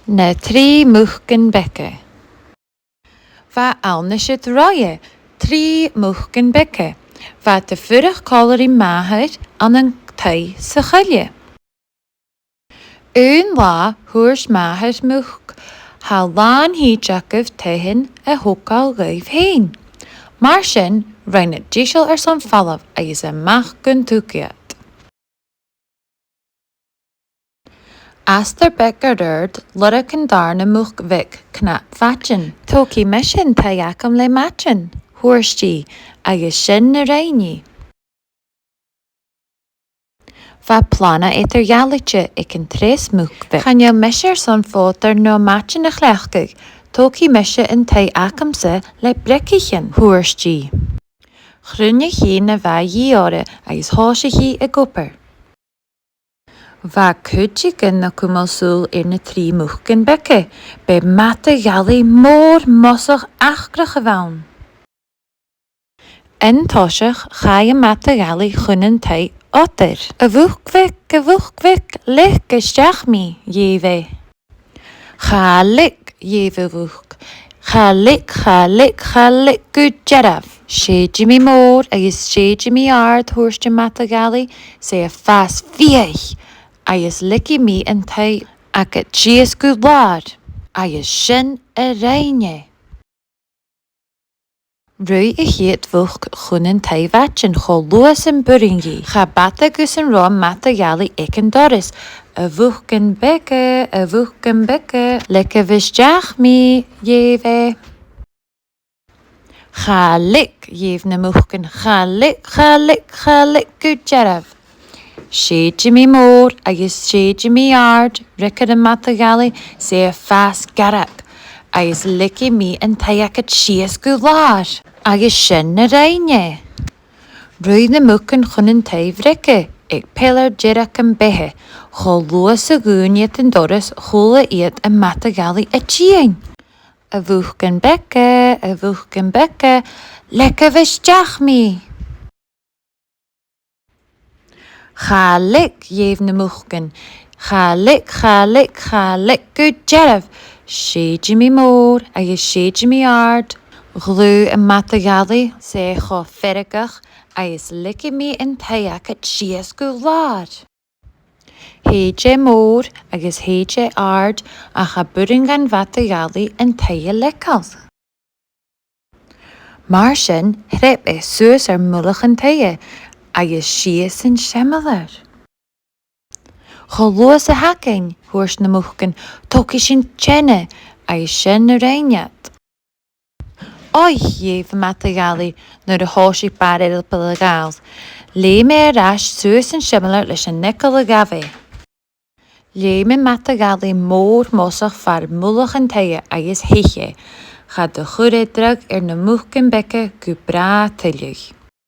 na Trì Mucan Beaga. Va alnishet roie, Trì Mucan Beaga. Va de furig colorie maher an een tij sa chulje. Een la hoers maher much, ha lan hi jakov tehen a hokal gaif heen. Mar sin, rein het dishel son fallaf a is a mach gun tukiat. Aster becker derd, lura kan darna much vik, knap vatjen. Toki meshin tayakam le matchen, hoorsti, a is sin na reini. Va plana eter jalitje, ik een tres much vik. Gaan jou mesher son foter no matchen a chlechkig, toki meshe in tayakamse le brekkichen, hoorsti. Grunje hi na va jiore, a is hoosje hi a gopper. Va kutjigen na kumalsul na Trì Mucan Beaga, be matte gali moor mossig achre gewaun. En toshig ga je matte gali gunnen tij otter. A wuchkwik, lik stach mi, jewe. Ga lik, jewe wuch. Ga lik, good jerav. Sheedje mi moor, is sheedje mi aard, hoorstje matte gali, se a fast viech. I is licky me en tij ac het chees goed laad. I is shin a reine. Rui a heet vuch gunnen tij vatjen go loos en buringi. Ga bata gus en rom mata gali ik en doris. A vuchken bekke. Lekke visjach me, jewe. Ga lik, jevne muchken. Ga lik, good jerav. Sheedje mi moor, is sheedje mi aard, rikker en matte gali, se a fast garak. Is licky mi en tayak het shees gulaar. Is shin na reine. Rui na mucken gunnen tai vrikke, ik peller jirak en behe. Go loos a goonjet en doris, hole eet en matte gali a chien. A vuchken bekke, lekker visjach mi. Ga lik, jevne muchken. Ga lik, good jerav. Sheedje mi moor, is sheedje mi aard. Glu en matte gali, se go ferrigach, is likke mi en tayak het shees gulaar. Heedje moor, is heedje aard, a ga buringan vatte gali en taya lekkals. Marschen, hrep soos mullig en taya. Is shees en shemmeler. Geloos a hacking, hoors na muchken, toki shin chenne, is shin na reinjat. Oi, jeeve matte gali, no de hoosje paar pelagals. Lee me rash soos en shemmeler lish a nikkel gave. Lee me matte gali moor mossig far mullig en teye, is hiche. Ga de goede druk na Mucan Beaga gu bra tillig.